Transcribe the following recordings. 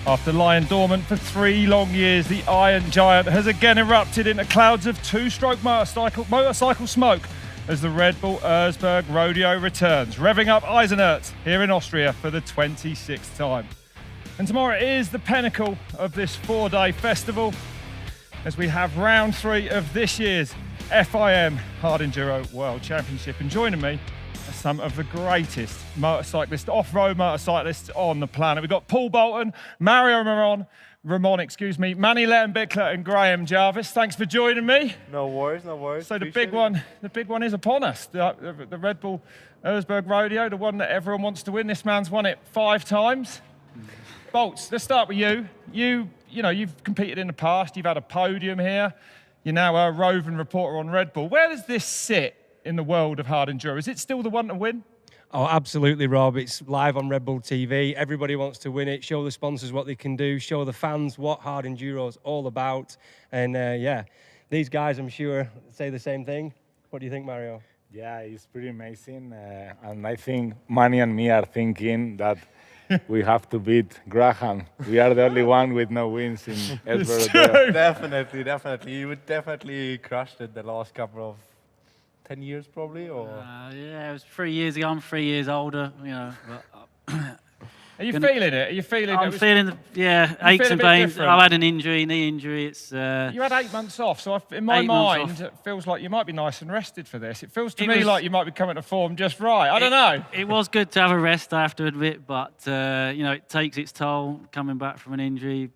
After lying dormant for 3 long years, the Iron Giant has again erupted into clouds of two-stroke motorcycle smoke as the Red Bull Erzbergrodeo returns, revving up Eisenerz here in Austria for the 26th time. And tomorrow is the pinnacle of this 4-day festival as we have round 3 of this year's FIM Hard Enduro World Championship. And joining me are some of the greatest motorcyclists, off-road motorcyclists on the planet. We've got Paul Bolton, Mario Ramon, Manny Lettenbichler and Graham Jarvis. Thanks for joining me. No worries, no worries. So the big one is upon us. The Red Bull Erzbergrodeo, the one that everyone wants to win. This man's won it 5 times. Bolts, let's start with you. You know, you've competed in the past. You've had a podium here. You're now a roving reporter on Red Bull. Where does this sit in the world of hard enduro? Is it still the one to win? Oh, absolutely, Rob. It's live on Red Bull TV. Everybody wants to win it, show the sponsors what they can do, show the fans what hard enduro is all about. And yeah, these guys, I'm sure, say the same thing. What do you think, Mario? Yeah, it's pretty amazing. And I think Manny and me are thinking that we have to beat Graham. We are the only one with no wins in Erzbergrodeo. Definitely. You would definitely crushed it the last couple of 10 years probably, or? Yeah, it was 3 years ago. I'm 3 years older, you know. But, Are you feeling it? Are you feeling it? I'm feeling, aches and pains. Different? I've had an injury, knee injury. It's. You had 8 months off, so in my mind, it feels like you might be nice and rested for this. It feels to me like you might be coming to form just right. I don't know. It was good to have a rest, I have to admit, but you know, it takes its toll coming back from an injury.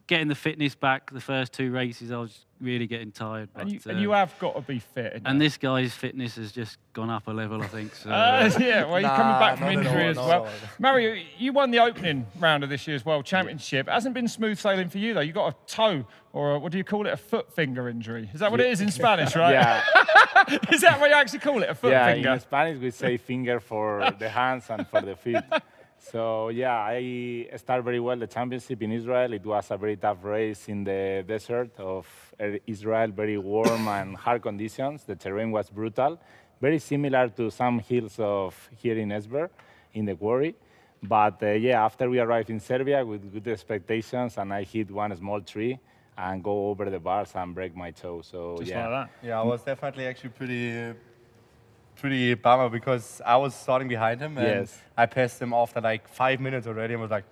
Getting the fitness back. The first 2 races, I was really getting tired. But, and you have got to be fit. And this guy's fitness has just gone up a level, I think. So, yeah, well, he's coming back from injury as well. No. Mario, you won the opening round of this year's World Championship. It hasn't been smooth sailing for you, though. You got a toe, or what do you call it, a foot finger injury? Is that what it is in Spanish, right? Yeah. Is that what you actually call it, a foot finger? Yeah, in Spanish we say finger for the hands and for the feet. So yeah, I started very well the championship in Israel. It was a very tough race in the desert of Israel, very warm and hard conditions. The terrain was brutal, very similar to some hills of here in Erzberg, in the quarry. But yeah, after we arrived in Serbia with good expectations, and I hit one small tree and go over the bars and break my toe. So Just yeah, like that. Yeah, I was definitely actually pretty bummer because I was starting behind him and I passed him after like 5 minutes already and was like,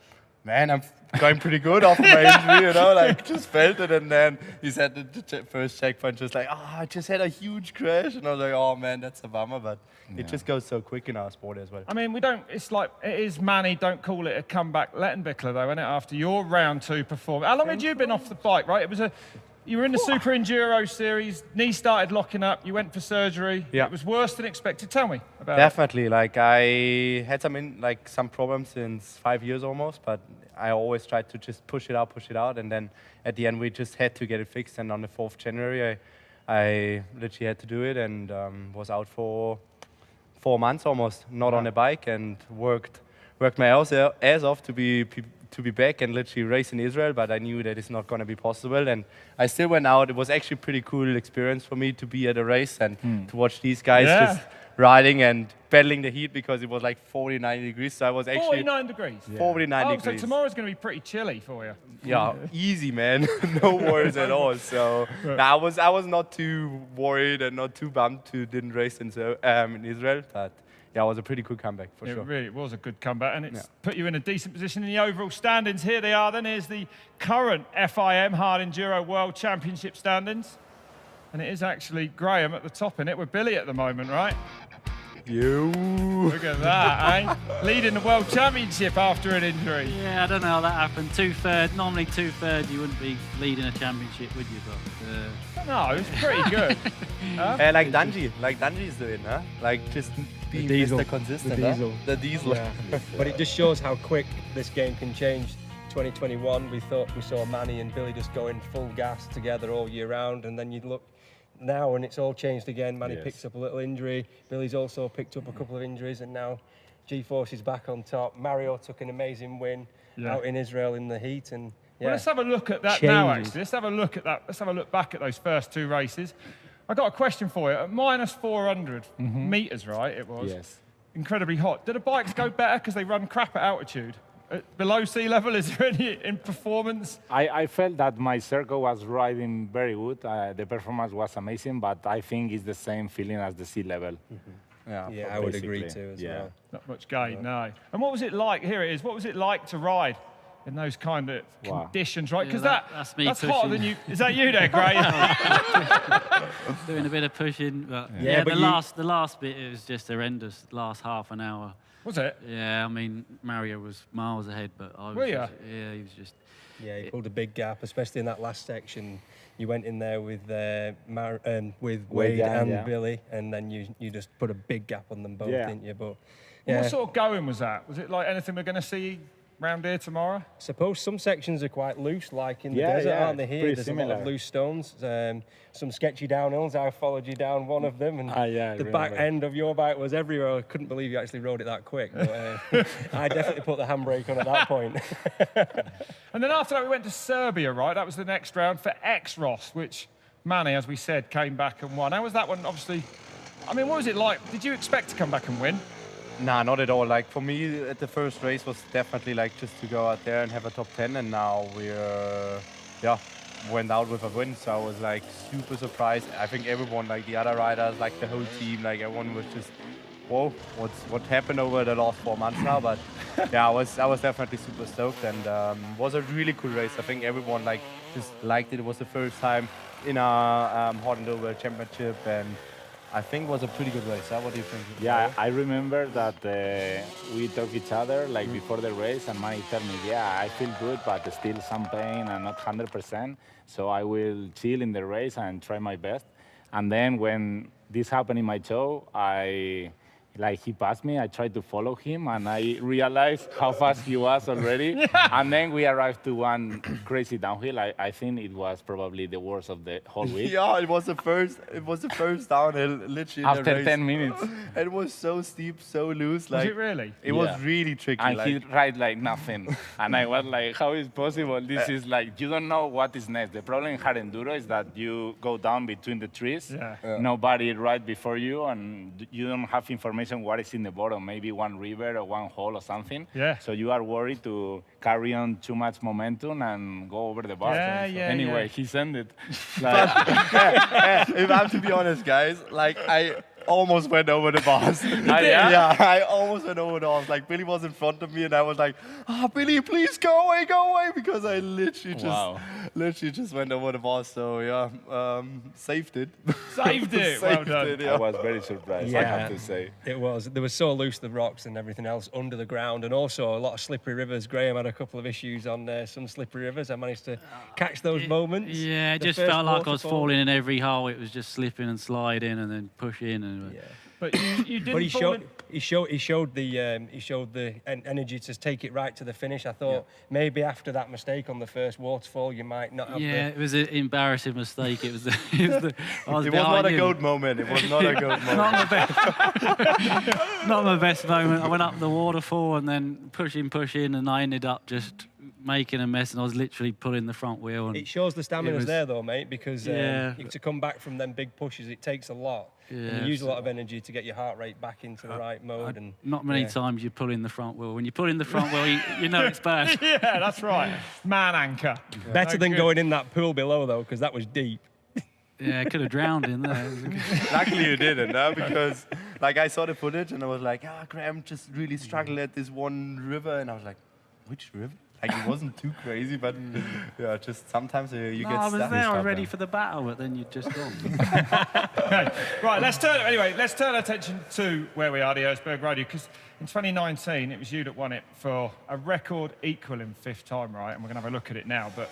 man, I'm going pretty good after my injury, you know, like just felt it. And then he said the first checkpoint just like, I just had a huge crash. And I was like, oh man, that's a bummer, but it just goes so quick in our sport as well. I mean, it's like, it is Manny, don't call it a comeback Lettenbichler though, isn't it, after your round 2 performance? How long had you been off the bike, right? You were in the Super Enduro series, knee started locking up, you went for surgery. Yeah. It was worse than expected. Tell me about Definitely, like I had some problems since 5 years almost, but I always tried to just push it out, and then at the end we just had to get it fixed. And on the 4th January, I literally had to do it and was out for 4 months almost, not on a bike, and worked my ass off to be back and literally race in Israel, but I knew that it's not going to be possible. And I still went out. It was actually a pretty cool experience for me to be at a race and to watch these guys just riding and battling the heat because it was like 49 degrees. So I was actually 49 degrees. Yeah. 49 degrees. So tomorrow's going to be pretty chilly for you. Yeah, easy, man. No worries at all. So I was not too worried and not too bummed to didn't race in Israel, but yeah, it was a pretty good comeback, for sure. It really was a good comeback, and it's put you in a decent position in the overall standings. Here they are, then here's the current FIM Hard Enduro World Championship standings. And it is actually Graham at the top in it, with Billy at the moment, right? Look at that, eh? Leading the World Championship after an injury. Yeah, I don't know how that happened. 2/3, normally 2/3 you wouldn't be leading a championship, would you? But no, it's pretty good. Like Danji's doing, huh? Like just being Mr. Consistent. The diesel. Yeah. But it just shows how quick this game can change. 2021, we saw Manny and Billy just going full gas together all year round, and then you'd look now and it's all changed again. Manny picks up a little injury. Billy's also picked up a couple of injuries, and now G-Force is back on top. Mario took an amazing win out in Israel in the heat, and well, let's have a look at that now. Actually, let's have a look at that. Let's have a look back at those first 2 races. I got a question for you. At minus 400 meters, right? It was incredibly hot. Do the bikes go better because they run crap at altitude? below sea level? Is there any in performance? I felt that my circle was riding very good. The performance was amazing, but I think it's the same feeling as the sea level. Yeah, I would agree basically. too as well. Not much gain, no. And what was it like? Here it is. What was it like to ride in those kind of conditions, right? Because that's me that's pushing. hotter than you. Is that you there, Gray? Doing a bit of pushing, but but the last bit, it was just horrendous. Last half an hour. Was it? Yeah, I mean, Mario was miles ahead, but I was. Were you? Yeah, he was just. Yeah, he pulled a big gap, especially in that last section. You went in there with Wade and Billy, and then you just put a big gap on them both, didn't you? But What sort of going was that? Was it like anything we're going to see round here tomorrow? I suppose some sections are quite loose, like in the Yeah, desert, yeah, aren't they? Here, pretty there's a lot similar. of loose stones. Some sketchy downhills. I followed you down one of them, and I the back remember. end of your bike was everywhere. I couldn't believe you actually rode it that quick. But, I definitely put the handbrake on at that point. And then after that, we went to Serbia, right? That was the next round for X-Ross, which Manny, as we said, came back and won. How was that one? Obviously, I mean, what was it like? Did you expect to come back and win? Nah, not at all. Like for me, at the first race was definitely like just to go out there and have a top 10, and now we're went out with a win. So I was like super surprised. I think everyone, like the other riders, like the whole team, like everyone was just, whoa, what happened over the last 4 months now? But yeah, I was definitely super stoked, and was a really cool race. I think everyone like just liked it. It was the first time in a Hot Enduro Championship, and I think it was a pretty good race. What do you think? Yeah, I remember that we talked each other like before the race, and Manny told me, yeah, I feel good, but still some pain and not 100%. So I will chill in the race and try my best. And then when this happened in my show, he passed me, I tried to follow him, and I realized how fast he was already. And then we arrived to one crazy downhill. I think it was probably the worst of the whole week. Yeah, it was the first downhill, literally. In the After race. 10 minutes. It was so steep, so loose. Like Was it really? It was really tricky. And like, he ride like nothing. And I was like, how is possible? This is like, you don't know what is next. The problem in hard enduro is that you go down between the trees. Yeah. Nobody right before you, and you don't have information what is in the bottom, maybe one river or one hole or something. Yeah. So you are worried to carry on too much momentum and go over the bar. Anyway, he sent it. Like, if I have to be honest, guys, like I almost went over the bars. yeah? I almost went over the bars. Like Billy was in front of me, and I was like, Billy, please go away, because I literally just went over the bars. So yeah, saved it. Saved it. Well done. I was very surprised, I have to say. It was. They were so loose, the rocks and everything else under the ground, and also a lot of slippery rivers. Graham had a couple of issues on some slippery rivers. I managed to catch those moments. Yeah, it The just first felt like I was waterfall. falling in every hole. It was just slipping and sliding and then pushing. And But you didn't But he fall in. showed the energy to take it right to the finish. I thought maybe after that mistake on the first waterfall, you might not have. yeah, it was an embarrassing mistake. I was It was not a goat moment. It was not a goat moment. Not my best moment. I went up the waterfall and then pushing, and I ended up just making a mess, and I was literally pulling the front wheel. And It shows the stamina's was- there though, mate, because Yeah. to come back from them big pushes, it takes a lot. And Yeah, you use a lot of energy to get your heart rate back into the right mode. And not many times you pull in the front wheel. When you pull in the front wheel, you know it's bad. Yeah, that's right. Man anchor. better No than good. going in that pool below though, because that was deep. Yeah, I could have drowned in there. Luckily you didn't, because like I saw the footage and I was like, Graham just really struggled at this one river, and I was like, which river? Like it wasn't too crazy, but yeah, just sometimes you No, get I was stuck. there, I was ready for the battle, but then you'd just gone. Okay. Right, let's turn our attention to where we are, the Erzbergrodeo, because in 2019 it was you that won it for a record equal in fifth time, right? And we're going to have a look at it now. But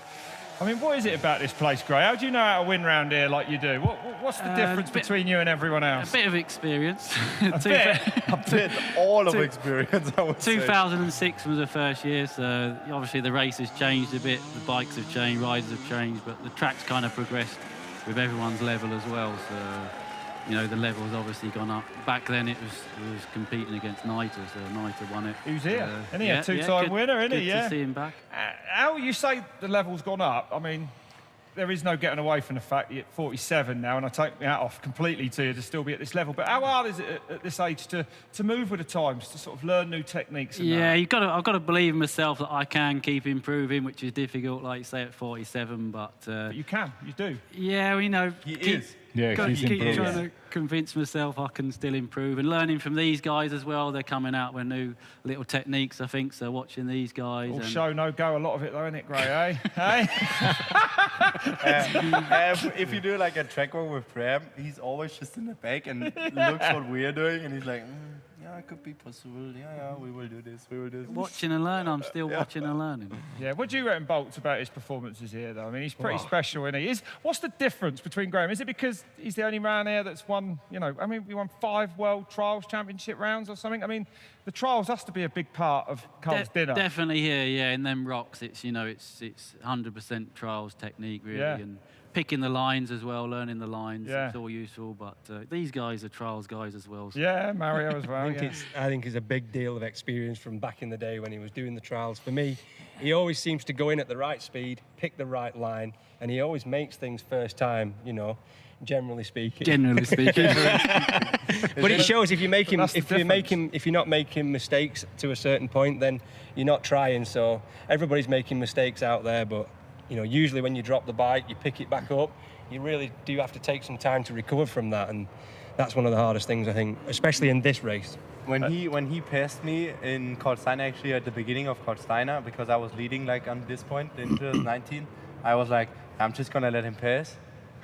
I mean, what is it about this place, Gray? How do you know how to win round here like you do? What's the difference between you and everyone A else? bit of experience. all of experience, I would say. 2006 was the first year, so obviously the race has changed a bit. The bikes have changed, riders have changed, but the track's kind of progressed with everyone's level as well. So, you know, the level's obviously gone up. Back then it was competing against Niter, so Niter won it. Who's here? Isn't he a yeah, two-time good- winner, isn't he? Good Yeah. to see him back. How you say the level's gone up? I mean, there is no getting away from the fact you're 47 now, and I take my hat off completely to you to still be at this level. But how hard is it at this age to move with the times, to sort of learn new techniques? And yeah, I've got to believe in myself that I can keep improving, which is difficult, like you say, at 47. But you can, you do. Yeah, we know. He is. Yeah, Got to he's keep improving. trying to convince myself I can still improve, and learning from these guys as well. They're coming out with new little techniques, I think. So watching these guys. All and show, no go. A lot of it, though, isn't it, Gray? Hey. If you do like a track walk with Graham, he's always just in the back and looks what we're doing, and he's like, yeah, it could be possible. Yeah, we will do this. We will do this. Watching and learning. I'm still watching and learning. Yeah, what do you reckon, Bolts, about his performances here, though? I mean, he's pretty special, isn't he? What's the difference between Graham? Is it because he's the only man here that's won, we won 5 World Trials Championship rounds or something? I mean, the trials has to be a big part of Cole's dinner. Definitely here, yeah. In them rocks, it's 100% trials technique, really. Yeah. And picking the lines as well, learning the lines, Yeah. it's all useful. But these guys are trials guys as well. So. Yeah, Mario as well. I think it's a big deal of experience from back in the day when he was doing the trials. For me, he always seems to go in at the right speed, pick the right line, and he always makes things first time, generally speaking. Generally speaking. But it shows if you're not making mistakes to a certain point, then you're not trying. So everybody's making mistakes out there, but usually when you drop the bike, you pick it back up. You really do have to take some time to recover from that, and that's one of the hardest things, I think, especially in this race. When he passed me in Cortsteiner, actually at the beginning of Cortsteiner, because I was leading like on this point in 2019, I was like, I'm just gonna let him pass.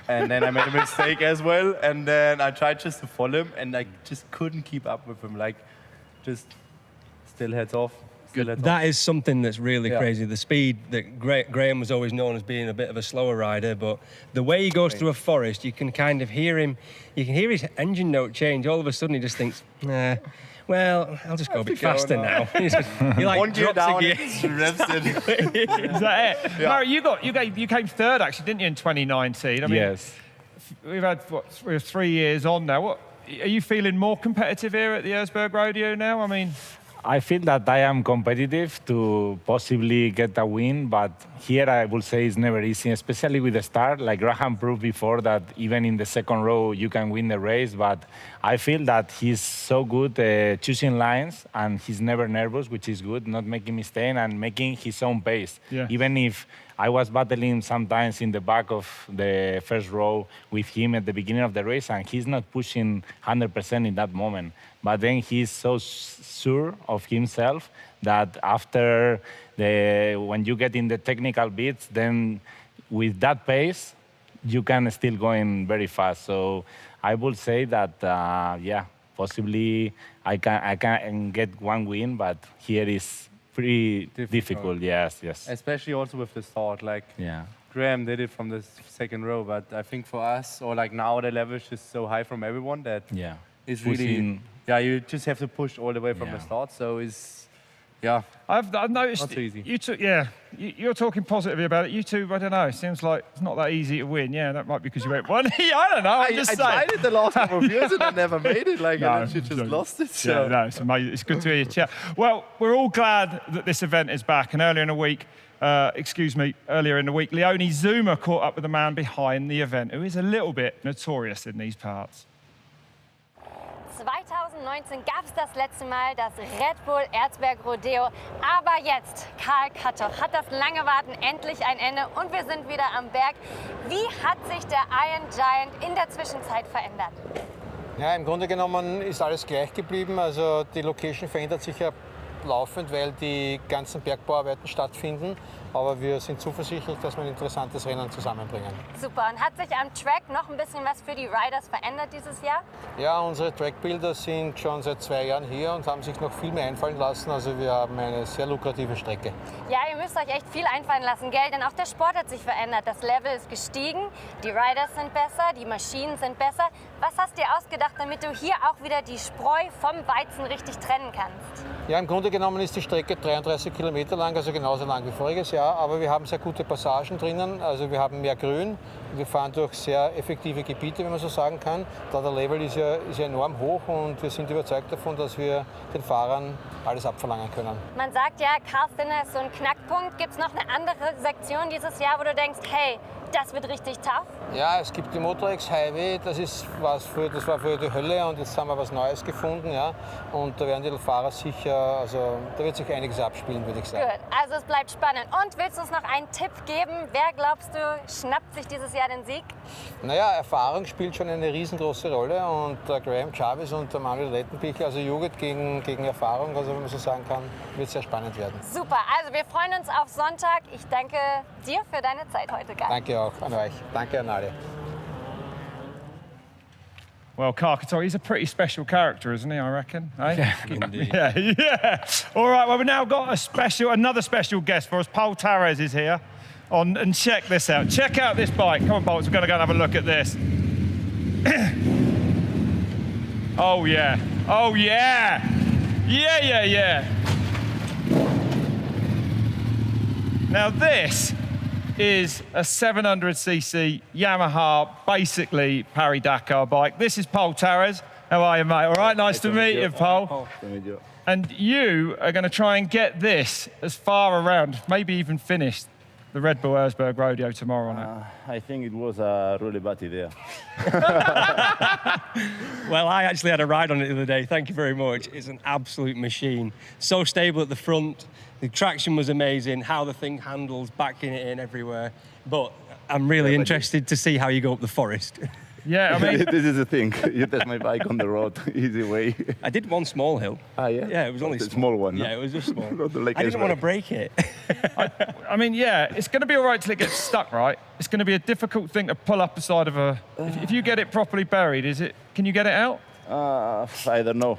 And then I made a mistake as well, and then I tried just to follow him, and I just couldn't keep up with him. Like, just still heads off. That is something that's really crazy. The speed that Graham was always known as being a bit of a slower rider, but the way he goes through a forest, you can kind of hear him. You can hear his engine note change. All of a sudden, he just thinks, nah. Well, I'll just go a bit faster now. He like one gear drops down, a gear. revs it. Is that it? Yeah. Mario, you came third, actually, didn't you, in 2019? I mean, Yes. We've had, we're 3 years on now. Are you feeling more competitive here at the Erzbergrodeo now? I mean... I feel that I am competitive to possibly get a win, but here I will say it's never easy, especially with the start. Like Graham proved before that even in the second row you can win the race, but I feel that he's so good choosing lines and he's never nervous, which is good, not making mistakes and making his own pace. Yeah. Even if I was battling sometimes in the back of the first row with him at the beginning of the race, and he's not pushing 100% in that moment. But then he's so sure of himself that after when you get in the technical bits, then with that pace, you can still go in very fast. So I would say that, possibly I can get one win, but here is pretty difficult. Yes. Especially also with the start. Like, Yeah. Graham did it from the second row, but I think for us, or like now the level is just so high from everyone that Yeah. it's really, Pushing. you just have to push all the way from the Yeah. start. So I've noticed Not so easy. you two, you're talking positively about it. You two, I don't know, it seems like it's not that easy to win. Yeah, that might be because you went one. I don't know, I'm just I saying. tried it the last couple of years and I never made it. Like, No, I literally just no. lost it. Yeah, So. no, it's amazing. It's good to hear you chat. Well, we're all glad that this event is back. And earlier in the week, Leone Zuma caught up with the man behind the event, who is a little bit notorious in these parts. 2019 gab es das letzte Mal das Red Bull Erzbergrodeo, aber jetzt, Karl Kattoch, hat das lange Warten endlich ein Ende und wir sind wieder am Berg. Wie hat sich der Iron Giant in der Zwischenzeit verändert? Ja, im Grunde genommen ist alles gleich geblieben. Also die Location verändert sich ja laufend, weil die ganzen Bergbauarbeiten stattfinden. Aber wir sind zuversichtlich, dass wir ein interessantes Rennen zusammenbringen. Super. Und hat sich am Track noch ein bisschen was für die Riders verändert dieses Jahr? Ja, unsere Trackbuilder sind schon seit 2 Jahren hier und haben sich noch viel mehr einfallen lassen. Also wir haben eine sehr lukrative Strecke. Ja, ihr müsst euch echt viel einfallen lassen, gell? Denn auch der Sport hat sich verändert. Das Level ist gestiegen, die Riders sind besser, die Maschinen sind besser. Was hast du dir ausgedacht, damit du hier auch wieder die Spreu vom Weizen richtig trennen kannst? Ja, im Grunde genommen ist die Strecke 33 Kilometer lang, also genauso lang wie voriges Jahr. Aber wir haben sehr gute Passagen drinnen, also wir haben mehr Grün. Wir fahren durch sehr effektive Gebiete, wenn man so sagen kann. Da der Level ist ja enorm hoch und wir sind überzeugt davon, dass wir den Fahrern alles abverlangen können. Man sagt ja, Karlsruhe ist so ein Knackpunkt. Gibt es noch eine andere Sektion dieses Jahr, wo du denkst, hey, Das wird richtig tough. Ja, es gibt die Motorex Highway, das war früher die Hölle und jetzt haben wir was Neues gefunden. Ja? Und da werden die Fahrer sicher, also da wird sich einiges abspielen, würde ich sagen. Gut, also es bleibt spannend. Und willst du uns noch einen Tipp geben? Wer glaubst du, schnappt sich dieses Jahr den Sieg? Naja, Erfahrung spielt schon eine riesengroße Rolle und der Graham Jarvis und der Manuel Lettenbichler, also Jugend gegen Erfahrung, also wenn man so sagen kann, wird sehr spannend werden. Super, also wir freuen uns auf Sonntag. Ich danke dir für deine Zeit heute, Guy. Danke auch an euch. Danke an alle. Well, Karkato, he's a pretty special character, isn't he, I reckon? Eh? Yeah, indeed. Yeah. All right, well, we've now got another special guest for us. Pol Tarres is here. And check this out. Check out this bike. Come on, Bolts, we're going to go and have a look at this. Oh, yeah. Oh, yeah. Yeah. Now, this is a 700cc Yamaha, basically Paris-Dakar bike. This is Pol Tarres. How are you, mate? All right, nice to meet you, Pol. And you are going to try and get this as far around, maybe even finish the Red Bull Erzbergrodeo tomorrow night. I think it was a really bad idea. Well, I actually had a ride on it the other day. Thank you very much. It's an absolute machine. So stable at the front. The traction was amazing. How the thing handles, backing it in everywhere. But I'm really interested to see how you go up the forest. Yeah, I mean, This is the thing. You test my bike on the road, easy way. I did one small hill. Ah, yeah? Yeah, it was only a small one. Yeah, it was just small. Not the Lake I didn't want to Erzberg. break it. I mean, yeah, it's going to be all right till it gets stuck, right? It's going to be a difficult thing to pull up the side of a... If you get it properly buried, can you get it out? I don't know.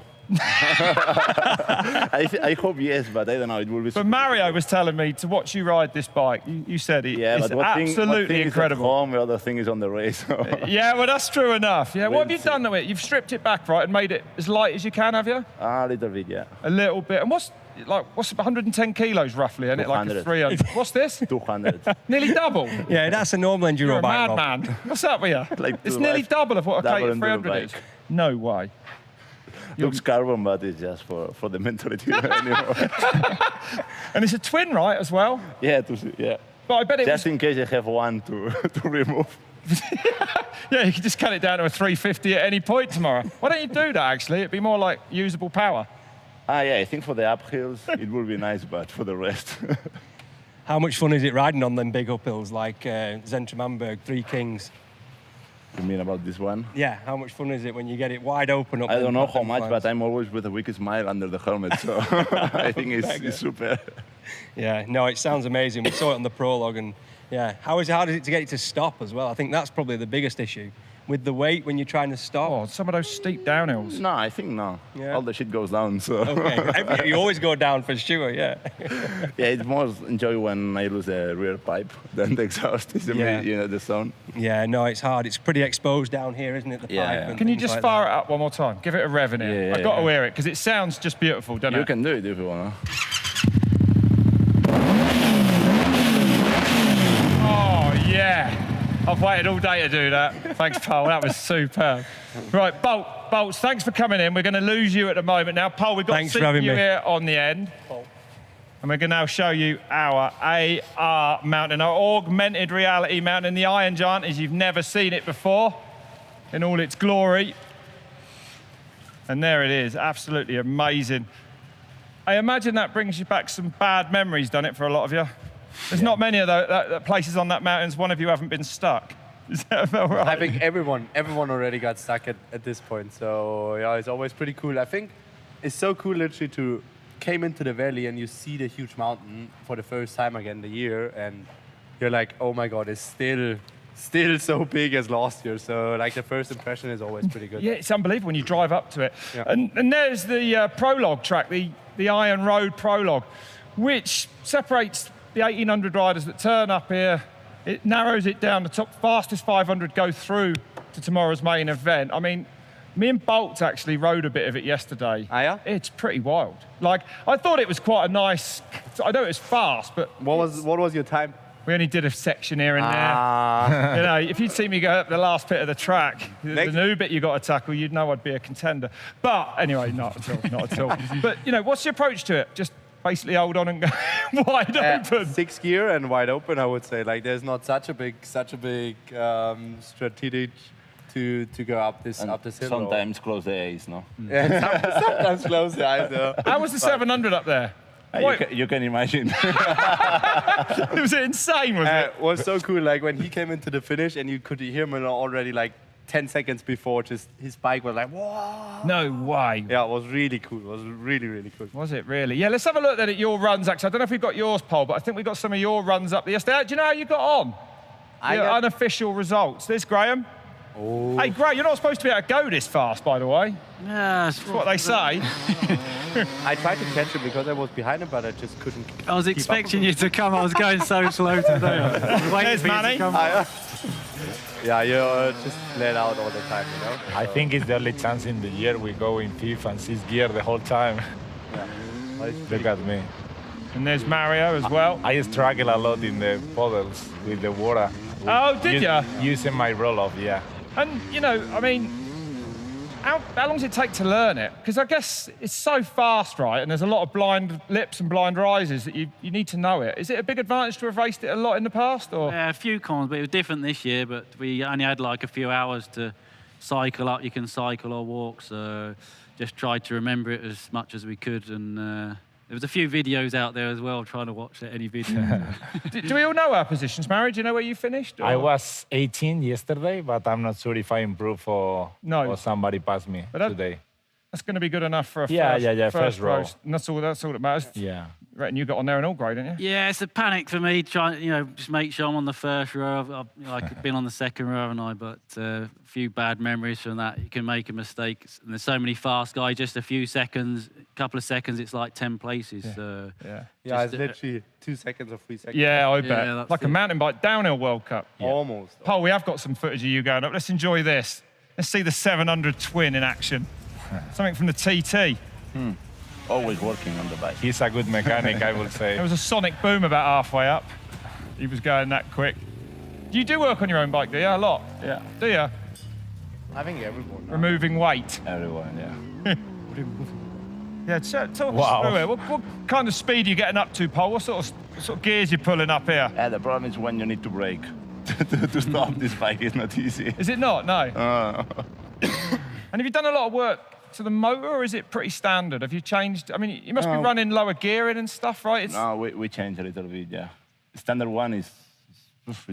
I hope yes, but I don't know. It will be. But Mario was telling me to watch you ride this bike. You said it. Yeah, it's but what absolutely thing incredible. Is at home, the other thing is on the race. Yeah, well, that's true enough. Yeah, what have you We'll done to it? You've stripped it back, right, and made it as light as you can, have you? A little bit, yeah. A little bit. And what's 110 kilos roughly, isn't it? Like a 200. 300. What's this? 200. Nearly double. Yeah, that's a normal enduro You're a bike. Rob. madman. What's up with you? Like It's to nearly life. double of what a Double K enduro 300 is. bike. No way. Looks carbon, but it's just for the mentality anymore. And it's a twin, right, as well? Yeah, yeah. But I bet it Just was... in case I have one to remove. Yeah, you could just cut it down to a 350 at any point tomorrow. Why don't you do that, actually? It'd be more like usable power. Yeah, I think for the uphills it will be nice, but for the rest. How much fun is it riding on them big uphills like Zentrum-Amberg, Three Kings? You mean about this one? Yeah, how much fun is it when you get it wide open up? I don't them know how platform much, climbs? but I'm always with a wicked smile under the helmet, so I think it's super. Yeah, no, it sounds amazing. We saw it on the Prologue, and yeah, how is it to get it to stop as well? I think that's probably the biggest issue. With the weight when you're trying to stop. Oh, some of those steep downhills. No, I think no. Yeah. All the shit goes down, so. Okay, you always go down for sure, yeah. Yeah, it's more enjoy when I lose the rear pipe than the exhaust. Is the sound. Yeah, no, it's hard. It's pretty exposed down here, isn't it? The Yeah, pipe yeah. and Can you things just like fire that. it up one more time? Give it a rev in here. Yeah, I've got to yeah. hear it, because it sounds just beautiful, doesn't You it? can do it if you wanna. Oh, yeah. I've waited all day to do that. Thanks, Pol. That was superb. Right, Bolts, thanks for coming in. We're going to lose you at the moment. Now, Pol, we've got Thanks to for see having you me. here on the end. And we're going to now show you our AR mountain, our augmented reality mountain, the Iron Giant, as you've never seen it before, in all its glory. And there it is, absolutely amazing. I imagine that brings you back some bad memories, doesn't it, for a lot of you? There's not many of those places on that mountain. One of you haven't been stuck. Is that about right? I think everyone already got stuck at this point. So yeah, it's always pretty cool. I think it's so cool literally to came into the valley and you see the huge mountain for the first time again the year, and you're like, oh my God, it's still so big as last year. So like the first impression is always pretty good. Yeah, it's unbelievable when you drive up to it. Yeah. And there's the Prologue track, the Iron Road Prologue, which separates the 1,800 riders that turn up here. It narrows it down. The top fastest 500 go through to tomorrow's main event. I mean, me and Bolt actually rode a bit of it yesterday. Ah, yeah? It's pretty wild. Like, I thought it was quite a nice, I know it was fast, but What was your time? we only did a section here and there. You know, if you'd seen me go up the last bit of the track, the new bit you got to tackle, you'd know I'd be a contender. But anyway, not at all. But, you know, what's your approach to it? Just basically hold on and go wide open. 6th gear and wide open, I would say. Like there's not such a big strategy to go up this hill. Sometimes close the eyes, no? Yeah, sometimes close the eyes. How was the 700 up there? You can imagine. It was insane, wasn't it? It was so cool. Like when he came into the finish and you could hear him already like 10 seconds before, just his bike was like, whoa. No way. Yeah, it was really cool. It was really, really cool. Was it really? Yeah, let's have a look then at your runs, actually. I don't know if we've got yours, Pol, but I think we got some of your runs up yesterday. Do you know how you got on? Unofficial results. There's Graham. Oh. Hey, Graham, you're not supposed to be able to go this fast, by the way. Yeah, that's what they say. I tried to catch him because I was behind him, but I just couldn't. I was expecting you to come. I was going so slow today. There's Manny. Yeah, you just let out all the time, you know? I think it's the only chance in the year we go in 5th and 6th gear the whole time. Yeah. Look at me. And there's Mario as well. I struggle a lot in the puddles with the water. Oh, did you? Using my roll-off, yeah. And, you know, I mean, how long does it take to learn it? Because I guess it's so fast, right? And there's a lot of blind lips and blind rises that you need to know it. Is it a big advantage to have raced it a lot in the past? Or? Yeah, a few cons, but it was different this year. But we only had like a few hours to cycle up. You can cycle or walk, so just tried to remember it as much as we could. And there was a few videos out there as well, trying to watch any video. Do we all know our positions, Mary? Do you know where you finished? Or? I was 18 yesterday, but I'm not sure if I improved or somebody passed me today. That's going to be good enough for a first row. roast. And that's all that matters. Yeah. Reckon you got on there in all grade, didn't you? Yeah, it's a panic for me trying, just make sure I'm on the first row. I've been on the second row, haven't I? But a few bad memories from that. You can make a mistake. And there's so many fast guys, just a few seconds, a couple of seconds, it's like 10 places. Yeah. So Yeah, it's literally 2 seconds or 3 seconds. Yeah, I bet. Like a mountain bike downhill World Cup. Yeah. Almost. Pol, we have got some footage of you going up. Let's enjoy this. Let's see the 700 twin in action. Something from the TT. Always working on the bike. He's a good mechanic, I would say. There was a sonic boom about halfway up. He was going that quick. Do you do work on your own bike, do you? A lot? Yeah. Do you? I think everyone. Removing weight? Everyone, yeah. Yeah, talk us through it. What kind of speed are you getting up to, Pol? What sort of gears are you pulling up here? Yeah, the problem is when you need to brake. To stop this bike is not easy. Is it not? No. And have you done a lot of work to the motor, or is it pretty standard? Have you changed? I mean, you must be running lower gearing and stuff, right? No, we changed a little bit, yeah. Standard one is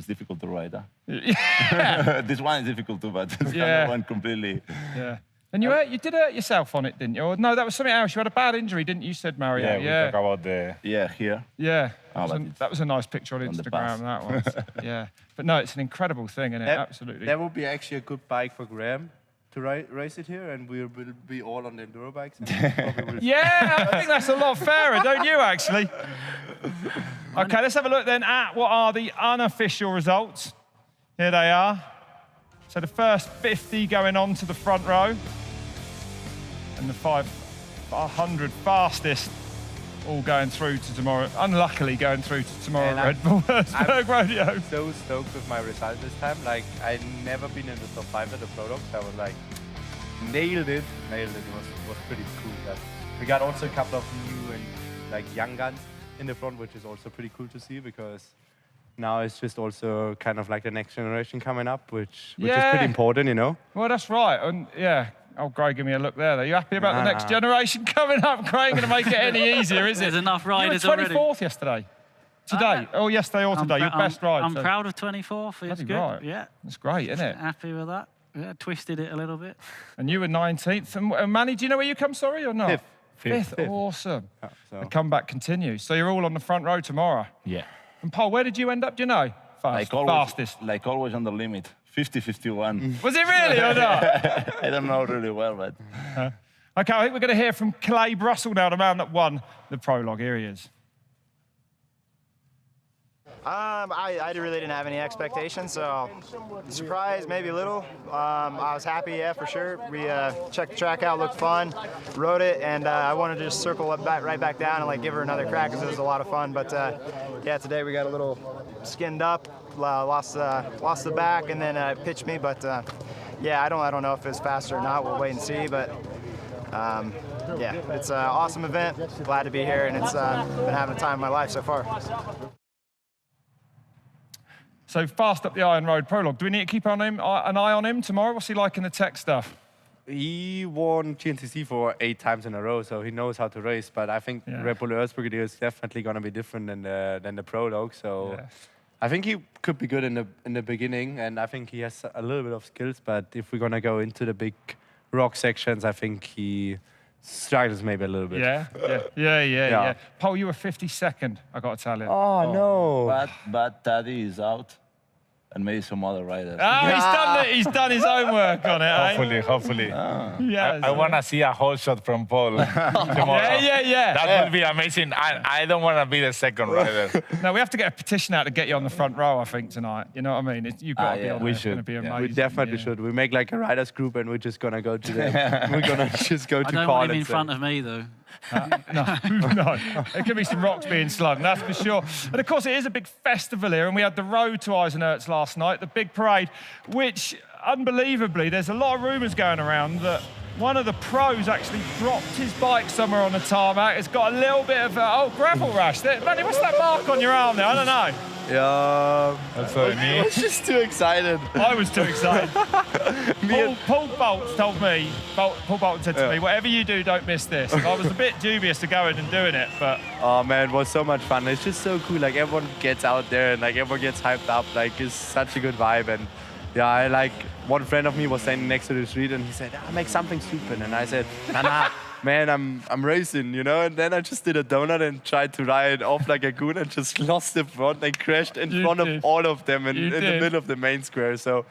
difficult to ride, huh? Yeah. This one is difficult too, but standard one completely. Yeah. And you did hurt yourself on it, didn't you? Or no, that was something else. You had a bad injury, didn't you? You said, Mario. Yeah, we talk about the... Yeah, here. Yeah. That was a nice picture on Instagram, that was. Yeah. But no, it's an incredible thing, isn't it? Absolutely. That would be actually a good bike for Graham to race it here, and we will be all on the Enduro bikes. Yeah, I think that's a lot fairer, don't you, actually? Okay, let's have a look then at what are the unofficial results. Here they are. So the first 50 going on to the front row, and the 500 fastest all going through to tomorrow. Unluckily, going through to tomorrow at Red Bull Erzbergrodeo. I'm so stoked with my result this time. Like, I'd never been in the top 5 at the Prologue, so I was like, nailed it. It was pretty cool. We got also a couple of new and like young guns in the front, which is also pretty cool to see, because now it's just also kind of like the next generation coming up, which is pretty important, you know? Well, that's right. And yeah. Oh, Craig, give me a look there. Are you happy about the next generation coming up? Craig, going to make it any easier, is it? There's enough riders already. You were 24th yesterday. Today. Yesterday or today. Your best ride. I'm proud of 24th. It's good. Right. Yeah. That's great, isn't it? Happy with that. Yeah, twisted it a little bit. And you were 19th. And Manny, do you know where you come, sorry, or not? Fifth. Awesome. The comeback continues. So you're all on the front row tomorrow. Yeah. And Pol, where did you end up, do you know? Fastest. Like always on the limit. 50-51. Was it really or not? I don't know really well, but... Okay, I think we're going to hear from Kailub Russell now, the man that won the Prologue. Here he is. I really didn't have any expectations, so surprised, maybe a little. I was happy, yeah, for sure. We checked the track out, looked fun, rode it, and I wanted to just circle it right back down and like give her another crack because it was a lot of fun. But yeah, today we got a little skinned up, lost the back, and then it pitched me. But yeah, I don't know if it's faster or not. We'll wait and see. But yeah, it's an awesome event. Glad to be here, and it's been having the time of my life so far. So fast up the Iron Road Prologue. Do we need to keep an eye on him tomorrow? What's he like in the tech stuff? He won GNCC for 8 times in a row, so he knows how to race. But I think Red Bull Erzbergrodeo is definitely going to be different than the Prologue. So I think he could be good in the beginning, and I think he has a little bit of skills. But if we're going to go into the big rock sections, I think he struggles maybe a little bit. Yeah. Pol, you were 52nd, I got to tell you. Oh, no. But Taddy is out. And maybe some other riders. Oh, he's done his own work on it. Hopefully. Yeah, I want to see a whole shot from Pol tomorrow. Yeah. That would be amazing. I don't want to be the second rider. No, we have to get a petition out to get you on the front row, I think, tonight. You know what I mean? You've got to be on there. It's going to be amazing. We definitely should. We make like a riders group, and we're just going to go to them. We're going to just go to I don't want him in front of me, though. No. There could be some rocks being slung, that's for sure. And of course, it is a big festival here, and we had the road to Eisenherz last night, the big parade, which, unbelievably, there's a lot of rumours going around that one of the pros actually dropped his bike somewhere on the tarmac. It's got a little bit of gravel rash. Manny, what's that mark on your arm there? I don't know. Yeah, that's what I mean. I was just too excited. I was too excited. Paul Bolton said to me, whatever you do, don't miss this. And I was a bit dubious to going and doing it, but... Oh man, it was so much fun. It's just so cool. Like everyone gets out there and like everyone gets hyped up. Like it's such a good vibe. And yeah, one friend of me was standing next to the street and he said, make something stupid. And I said, nah. Man, I'm racing, you know, and then I just did a donut and tried to ride off like a goon and just lost the front and crashed in front of all of them in the middle of the main square. So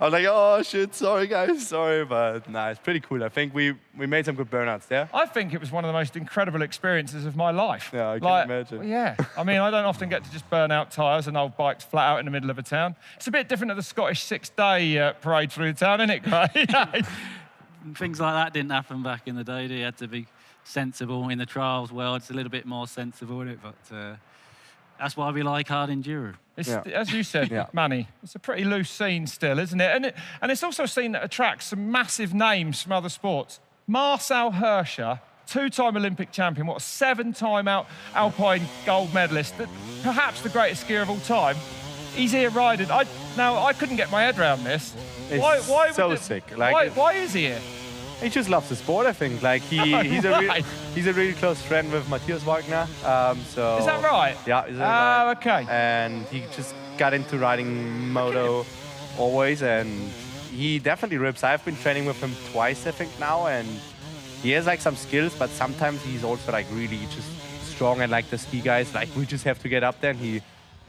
I was like, oh shit, sorry guys, sorry, but nah, it's pretty cool. I think we made some good burnouts there. I think it was one of the most incredible experiences of my life. Yeah, I can imagine. Yeah, I mean, I don't often get to just burn out tyres and old bikes flat out in the middle of a town. It's a bit different at the Scottish 6-day parade through the town, isn't it, Craig? Things like that didn't happen back in the day. You had to be sensible in the trials world. It's a little bit more sensible in it, but that's why we like hard enduro. As you said, Manny, it's a pretty loose scene still, isn't it? And it's also a scene that attracts some massive names from other sports. Marcel Hirscher, 2-time Olympic champion, 7-time Alpine gold medalist, perhaps the greatest skier of all time. He's here riding. I couldn't get my head around this. Why so sick. Like, why is he here? He just loves the sport, I think. Like he's a really close friend with Matthias Wagner. So is that right? Yeah. Is that right? Okay. And he just got into riding moto always, and he definitely rips. I've been training with him twice, I think now, and he has like some skills, but sometimes he's also like really just strong, and like the ski guys, like we just have to get up there, and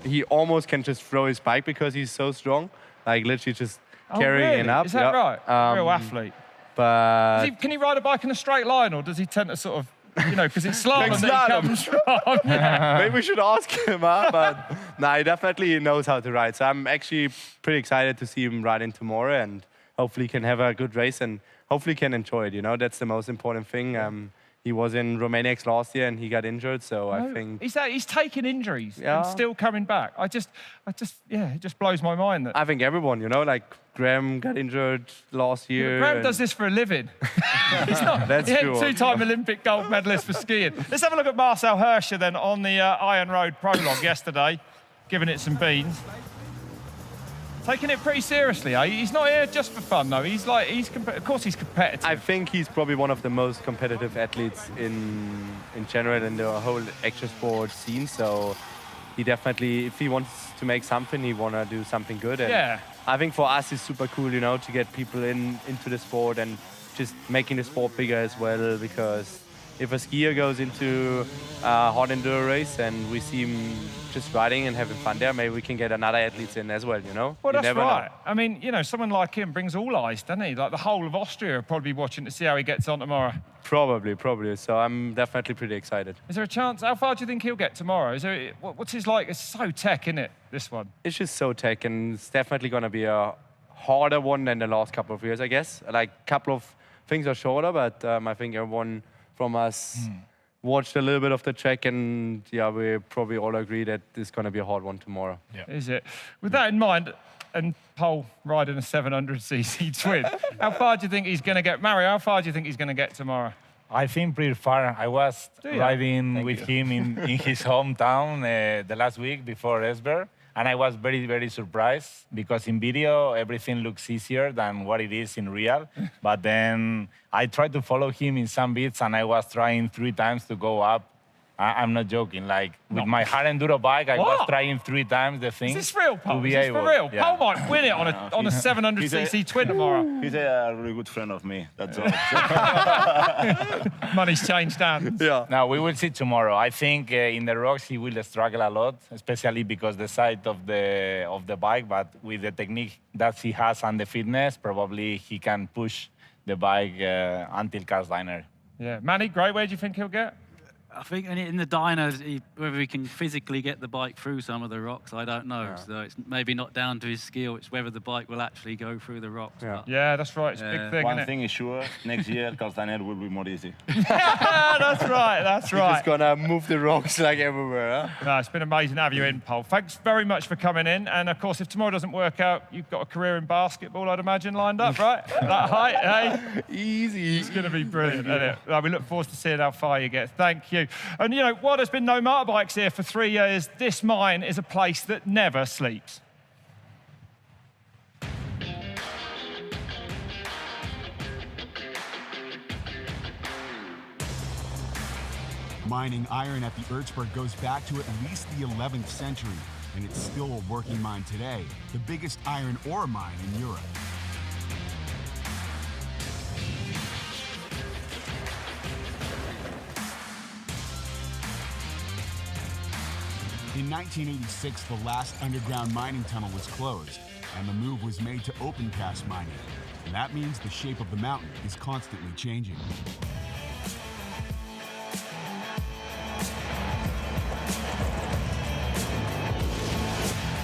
he almost can just throw his bike because he's so strong, like literally just carrying it up. Is that right? Real athlete. But can he ride a bike in a straight line, or does he tend to sort of, because it's slalom that he comes from? Maybe we should ask him, but he definitely knows how to ride. So I'm actually pretty excited to see him riding tomorrow, and hopefully can have a good race and hopefully can enjoy it. You know, that's the most important thing. He was in Romania last year and he got injured, so I think... He's taken injuries and still coming back. It just blows my mind. I think everyone, you know, like Graham got injured last year. Graham does this for a living. He's not. That's true. 2-time Olympic gold medalist for skiing. Let's have a look at Marcel Hirscher then on the Iron Road Prologue yesterday, giving it some beans. Taking it pretty seriously, eh? He's not here just for fun, though. Of course he's competitive. I think he's probably one of the most competitive athletes in general in the whole extra sport scene. So he definitely, if he wants to make something, he want to do something good. And I think for us, it's super cool, you know, to get people into the sport and just making the sport bigger as well, because if a skier goes into a hot enduro race and we see him just riding and having fun there, maybe we can get another athletes in as well, you know? Well, that's never right. know. I mean, you know, someone like him brings all eyes, doesn't he? Like the whole of Austria will probably be watching to see how he gets on tomorrow. Probably. So I'm definitely pretty excited. Is there a chance? How far do you think he'll get tomorrow? What's his like? It's so tech, isn't it, this one? It's just so tech, and it's definitely going to be a harder one than the last couple of years, I guess. Like, a couple of things are shorter, but I think everyone from us watched a little bit of the track, and we probably all agree that it's going to be a hard one tomorrow. Yeah. Is it? With that in mind, and Pol riding a 700cc twin, how far do you think he's going to get? Mario, how far do you think he's going to get tomorrow? I think pretty far. I was riding with him in his hometown the last week before Erzberg, and I was very, very surprised because in video, everything looks easier than what it is in real. But then I tried to follow him in some bits, and I was trying 3 times to go up. I'm not joking. Like, with my hard enduro bike, I was trying 3 times the thing. Is this real, Pol? To be Is this able. for real? Yeah. Pol might win it on a 700cc twin tomorrow. He's a really good friend of me. That's all. Money's changed hands. Yeah. Now, we will see tomorrow. I think in the rocks, he will struggle a lot, especially because the side of the bike. But with the technique that he has and the fitness, probably he can push the bike until Karl's diner. Yeah. Manny, great. Where do you think he'll get? I think in the dynos, whether he can physically get the bike through some of the rocks, I don't know. Yeah. So it's maybe not down to his skill, it's whether the bike will actually go through the rocks. Yeah, yeah, that's right. It's a big thing. One thing is sure, next year, Karl's diner will be more easy. That's right, that's right. He's just gonna move the rocks like everywhere, huh? No, it's been amazing to have you in, Pol. Thanks very much for coming in. And of course, if tomorrow doesn't work out, you've got a career in basketball, I'd imagine, lined up, right? That height, hey? Easy. It's going to be brilliant, isn't it? We look forward to seeing how far you get. Thank you. And, you know, while there's been no motorbikes here for 3 years, this mine is a place that never sleeps. Mining iron at the Erzberg goes back to at least the 11th century, and it's still a working mine today, the biggest iron ore mine in Europe. In 1986, the last underground mining tunnel was closed, and the move was made to open cast mining. And that means the shape of the mountain is constantly changing.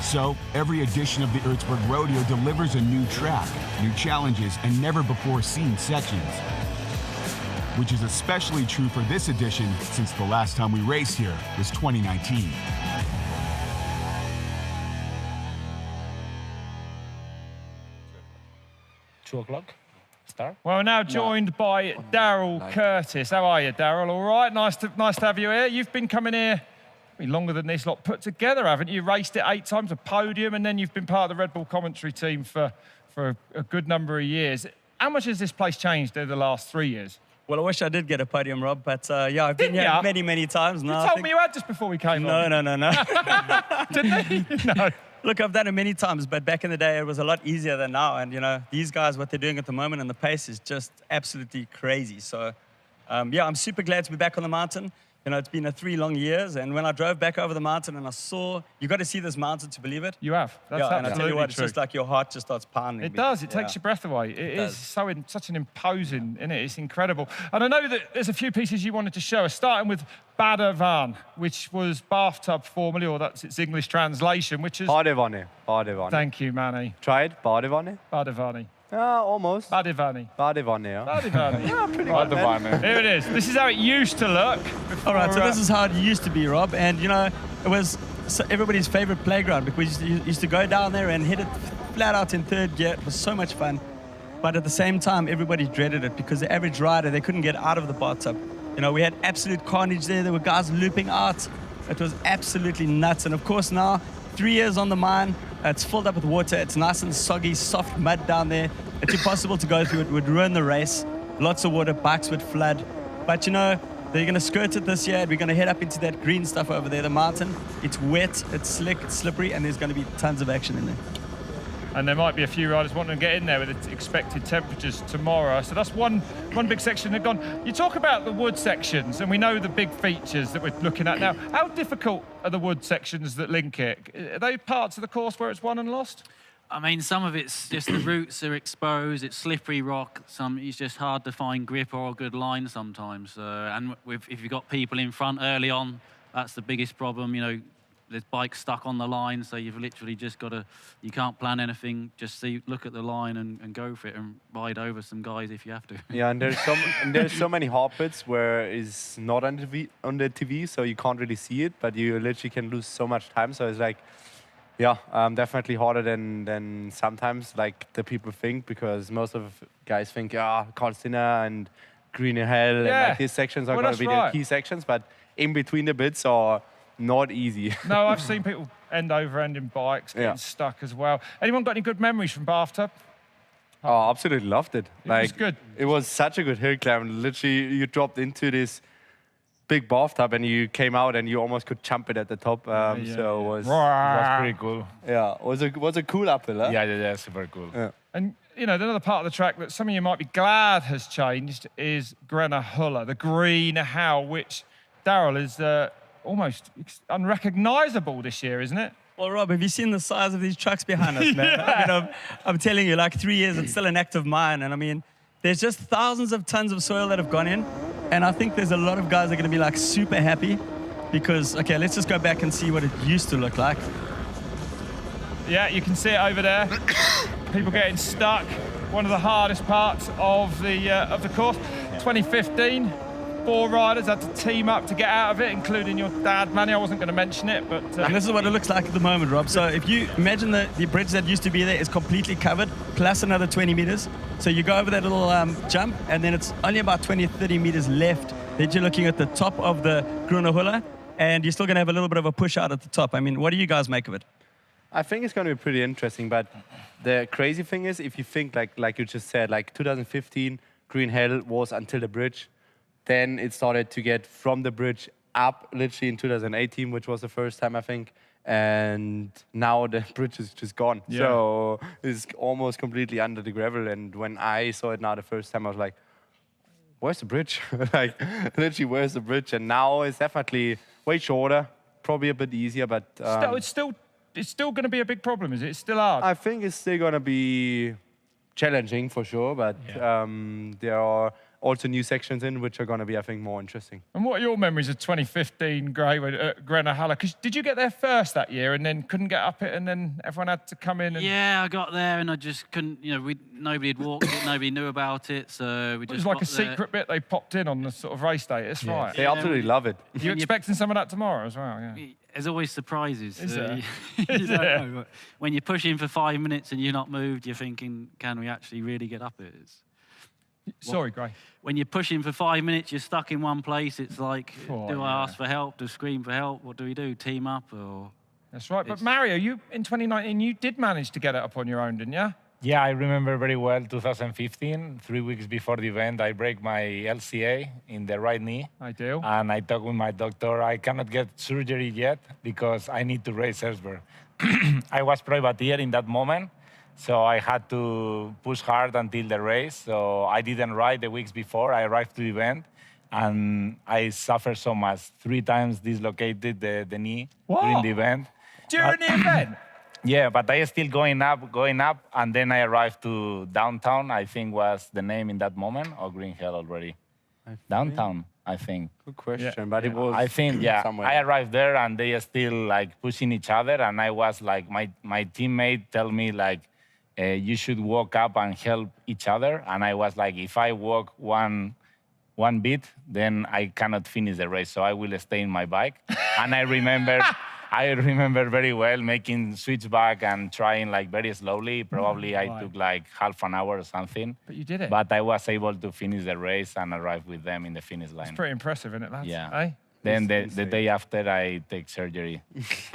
So, every edition of the Erzbergrodeo delivers a new track, new challenges, and never-before-seen sections. Which is especially true for this edition, since the last time we raced here was 2019. Start? Well, we're now joined by Daryl Curtis. How are you, Daryl? All right, nice to have you here. You've been coming here longer than this lot put together, haven't you? You raced it 8 times, a podium, and then you've been part of the Red Bull commentary team for a good number of years. How much has this place changed over the last 3 years? Well, I wish I did get a podium, Rob, but yeah, I've been here many times. No, you told me you had just before we came on. No. Didn't he? No. Look, I've done it many times, but back in the day, it was a lot easier than now. And, you know, these guys, what they're doing at the moment and the pace is just absolutely crazy. So, yeah, I'm super glad to be back on the mountain. You know, it's been 3 long years, and when I drove back over the mountain and I saw, you got to see this mountain to believe it. You have. That's and I tell you what, true. it's just like your heart just starts pounding. It does. It takes your breath away. It is such an imposing, isn't it? It's incredible. And I know that there's a few pieces you wanted to show us, starting with Badewanne, which was bathtub formerly, or that's its English translation, which is... Badewanne. Thank you, Manny. Try it, Badewanne. Badewanne. Almost. Badewanne. Badewanne, yeah. Badewanne. Yeah, pretty much. Badewanne. Here it is. This is how it used to look. All right, so this is how it used to be, Rob. And, you know, it was everybody's favorite playground because we used to go down there and hit it flat out in 3rd gear. It was so much fun. But at the same time, everybody dreaded it because the average rider, they couldn't get out of the bathtub. You know, we had absolute carnage there. There were guys looping out. It was absolutely nuts. And, of course, now, 3 years on the mine, it's filled up with water. It's nice and soggy, soft mud down there. It's impossible to go through. It would ruin the race. Lots of water, bikes would flood. But, you know, they're going to skirt it this year. We're going to head up into that green stuff over there, the mountain. It's wet, it's slick, it's slippery, and there's going to be tons of action in there. And there might be a few riders wanting to get in there with the expected temperatures tomorrow. So that's one big section they've gone. You talk about the wood sections, and we know the big features that we're looking at now. How difficult are the wood sections that link it? Are they parts of the course where it's won and lost? I mean, some of it's just the roots are exposed, it's slippery rock, it's just hard to find grip or a good line sometimes. And if you've got people in front early on, that's the biggest problem, you know. There's bikes stuck on the line, so you've literally just got to, you can't plan anything, just look at the line and go for it and ride over some guys if you have to. Yeah, and there's so many hard bits where it's not on the TV, so you can't really see it, but you literally can lose so much time. So it's like, yeah, definitely harder than sometimes like the people think, because most of guys think, Karl's dinner and Green Hell and like these sections are going to be the key sections, but in between the bits are not easy. No, I've seen people end over end in bikes, getting stuck as well. Anyone got any good memories from bathtub? Oh, absolutely loved it. It was good. It was such a good hill climb. Literally, you dropped into this big bathtub and you came out and you almost could jump it at the top. So it was pretty cool. Yeah, it was a cool uphill. Huh? Yeah, super cool. Yeah. And, you know, another part of the track that some of you might be glad has changed is Grenna Hulla, the green how, which, Daryl, is almost unrecognisable this year, isn't it? Well, Rob, have you seen the size of these trucks behind us, man? I mean, I'm telling you, like 3 years, it's still an active mine. And I mean, there's just thousands of tons of soil that have gone in. And I think there's a lot of guys that are going to be like super happy because, okay, let's just go back and see what it used to look like. Yeah, you can see it over there. People getting stuck. One of the hardest parts of the course. 2015, 4 riders had to team up to get out of it, including your dad, Manny. I wasn't going to mention it, but... And this is what it looks like at the moment, Rob. So if you imagine the bridge that used to be there is completely covered, plus another 20 meters. So you go over that little jump, and then it's only about 20 or 30 meters left. Then you're looking at the top of the Grüne Hulla, and you're still going to have a little bit of a push out at the top. I mean, what do you guys make of it? I think it's going to be pretty interesting, but the crazy thing is, if you think, like you just said, like 2015, Green Hell was until the bridge. Then it started to get from the bridge up, literally in 2018, which was the first time, I think. And now the bridge is just gone. Yeah. So it's almost completely under the gravel. And when I saw it now the first time, I was like, where's the bridge? Like, literally, where's the bridge? And now it's definitely way shorter, probably a bit easier, but... it's still going to be a big problem, is it? It's still hard. I think it's still going to be challenging for sure, but there are also new sections in which are going to be, I think, more interesting. And what are your memories of 2015 Grenna Hulla? Because did you get there first that year and then couldn't get up it and then everyone had to come in? And... Yeah, I got there and I just couldn't, you know, nobody had walked it, nobody knew about it, so we just... It was like a secret bit they popped in on the sort of race day, that's right. They absolutely love it. You're expecting some of that tomorrow as well, yeah. There's always surprises. Is there? You don't know. When you're pushing for 5 minutes and you're not moved, you're thinking, can we actually really get up it? Sorry, Gray. When you're pushing for 5 minutes, you're stuck in one place. It's like, do I ask for help? Do I scream for help? What do we do? Team up? Or that's right. But Mario, you in 2019, you did manage to get it up on your own, didn't you? Yeah, I remember very well 2015, 3 weeks before the event, I break my LCA in the right knee. Ideal. And I talked with my doctor, I cannot get surgery yet because I need to race Erzberg. I was privatier in that moment, so I had to push hard until the race. So I didn't ride the weeks before, I arrived to the event, and I suffered so much. 3 times dislocated the knee during the event. During the event? Yeah, but I still going up, and then I arrived to downtown, I think was the name in that moment, or Green Hell already? Downtown, I think. Good question, but it was I think, somewhere. I arrived there, and they are still like pushing each other, and I was like, my teammate tell me like, you should walk up and help each other, and I was like, if I walk one bit, then I cannot finish the race, so I will stay in my bike. And I remember very well making switchback and trying like very slowly. Probably I took like half an hour or something. But you did it. But I was able to finish the race and arrive with them in the finish line. It's pretty impressive, isn't it, lads? Yeah. Eh? Then the day after, I take surgery.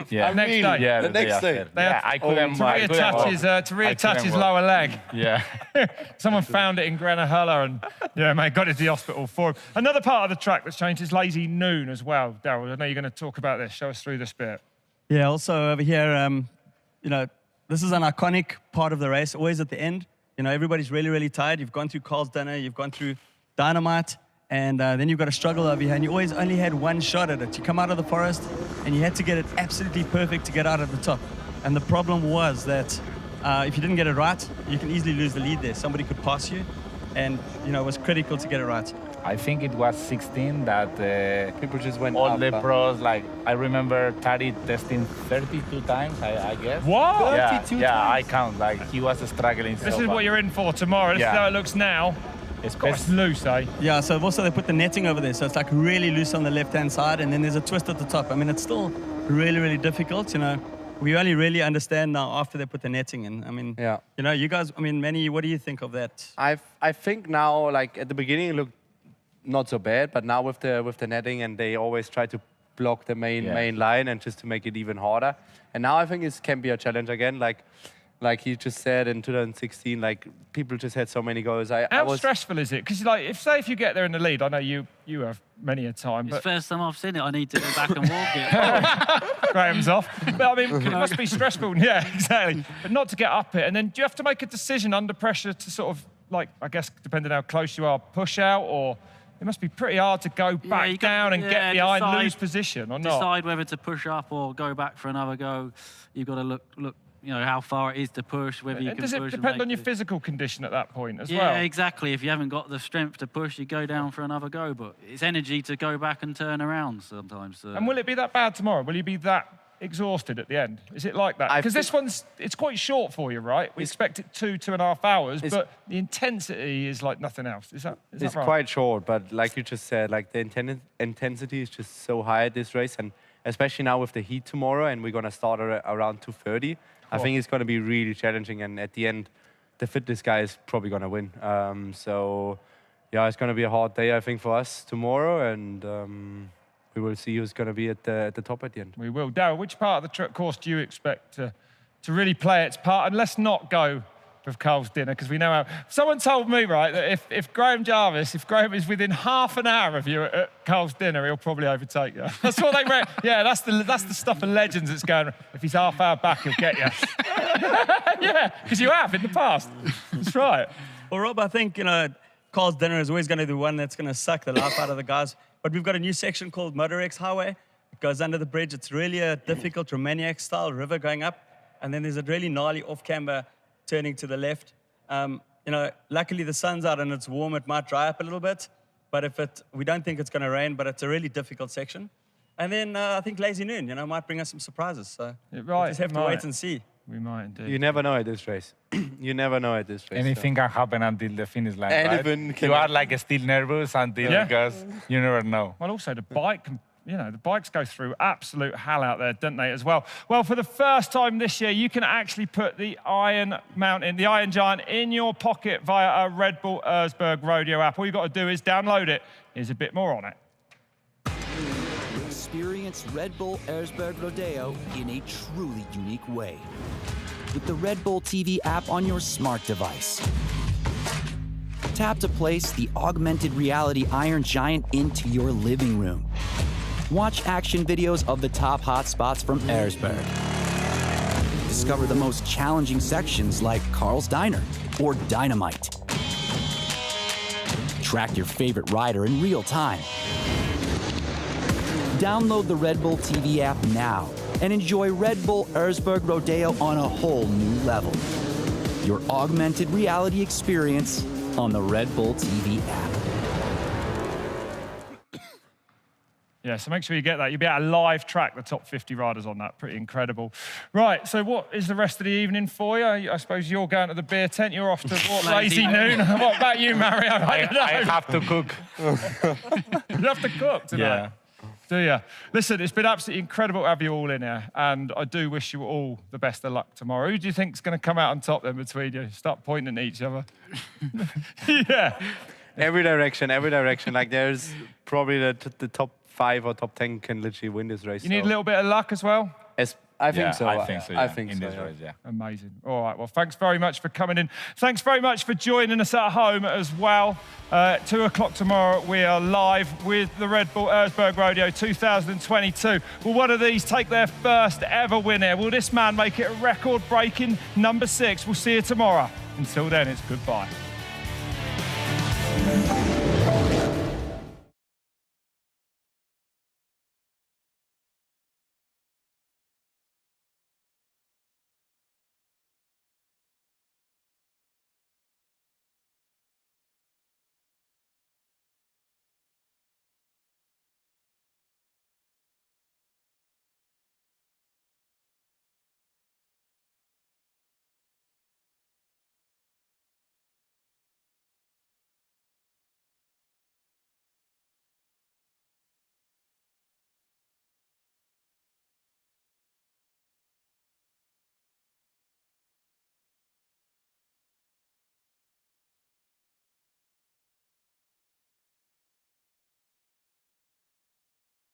Yeah. The next day? Yeah, the next day. Yeah, I couldn't. To reattach his lower leg. Yeah. Someone found it in Grenna Hulla and, got it to the hospital for him. Another part of the track that's changed is Lazy Noon as well. Daryl, I know you're going to talk about this. Show us through this bit. Yeah, also over here, this is an iconic part of the race, always at the end. You know, everybody's really, really tired. You've gone through Carl's Dinner, you've gone through Dynamite, and then you've got to struggle over here, and you always only had one shot at it. You come out of the forest, and you had to get it absolutely perfect to get out at the top. And the problem was that if you didn't get it right, you can easily lose the lead there. Somebody could pass you, and, it was critical to get it right. I think it was 16 that people just went all up, the pros, like, I remember Tari testing 32 times, I guess. What? Yeah, 32 yeah, I times? count, like, he was struggling. This is what you're in for tomorrow. This is how it looks now. It's loose, eh? Yeah, so also they put the netting over there, so it's like really loose on the left-hand side, and then there's a twist at the top. I mean, it's still really, really difficult, We only really understand now after they put the netting in. I mean, you guys, Manny, what do you think of that? I think now, like, at the beginning, it looked not so bad. But now with the netting, and they always try to block the main line and just to make it even harder. And now I think it can be a challenge again. Like he just said in 2016, like people just had so many goals. How stressful is it? Because like, if you get there in the lead, I know you have many a time. It's the first time I've seen it. I need to go back and walk it. Graham's off. But I mean, it must be stressful. Yeah, exactly. But not to get up it, and then do you have to make a decision under pressure to sort of like, I guess depending how close you are, push out, or it must be pretty hard to go back down and get behind, lose position, or not? Decide whether to push up or go back for another go. You've got to look. You know, how far it is to push, whether you can push. Does it depend on your physical condition at that point as well? Yeah, exactly. If you haven't got the strength to push, you go down for another go. But it's energy to go back and turn around sometimes. And will it be that bad tomorrow? Will you be that exhausted at the end? Is it like that? Because this it's quite short for you, right? We expect it 2.5 hours, but the intensity is like nothing else. Is that right? It's quite short, but like you just said, like the intensity is just so high at this race, and especially now with the heat tomorrow, and we're gonna start around 2:30. I think it's going to be really challenging, and at the end, the fitness guy is probably going to win. So, yeah, it's going to be a hard day, I think, for us tomorrow, and we will see who's going to be at the top at the end. We will. Darryl, which part of the course do you expect to really play its part? And let's not go with Carl's dinner, because we know how... Someone told me, right, that if Graham is within half an hour of you at Carl's dinner, he'll probably overtake you. That's what they read. Yeah, that's the stuff of legends that's going... If he's half hour back, he'll get you. Yeah, because you have in the past. That's right. Well, Rob, I think, Carl's dinner is always going to be one that's going to suck the life out of the guys. But we've got a new section called Motorex Highway. It goes under the bridge. It's really a difficult Romaniac-style river going up. And then there's a really gnarly off-camber turning to the left. Luckily the sun's out and it's warm, it might dry up a little bit, but we don't think it's going to rain, but it's a really difficult section. And then I think Lazy Noon, might bring us some surprises. So we just have to wait and see. We might indeed. You never know at this race. You never know at this race. Anything can happen until the finish line, Anything right? You are like still nervous until because you never know. Well, also the bike the bikes go through absolute hell out there, don't they, as well? Well, for the first time this year, you can actually put the Iron Giant in your pocket via a Red Bull Erzbergrodeo app. All you've got to do is download it. Here's a bit more on it. Experience Red Bull Erzbergrodeo in a truly unique way with the Red Bull TV app on your smart device. Tap to place the augmented reality Iron Giant into your living room. Watch action videos of the top hotspots from Erzberg. Discover the most challenging sections like Carl's Diner or Dynamite. Track your favorite rider in real time. Download the Red Bull TV app now and enjoy Red Bull Erzbergrodeo on a whole new level. Your augmented reality experience on the Red Bull TV app. Yeah, so make sure you get that. You'll be able to live track the top 50 riders on that. Pretty incredible. Right, so what is the rest of the evening for you? I suppose you're going to the beer tent. You're off to what, Lazy Noon? What about you, Mario? I have to cook. You have to cook tonight? Yeah. Do you? Listen, it's been absolutely incredible to have you all in here, and I do wish you all the best of luck tomorrow. Who do you think's going to come out on top then between you? Start pointing at each other. Yeah. Every direction. Like there's probably the top 5 or top 10 can literally win this race. You need a little bit of luck as well? I think so. I think so. I think in so, this race, yeah. Amazing. All right, well, thanks very much for coming in. Thanks very much for joining us at home as well. 2 o'clock tomorrow, we are live with the Red Bull Erzbergrodeo 2022. Will one of these take their first ever win here? Will this man make it a record-breaking number 6? We'll see you tomorrow. Until then, it's goodbye.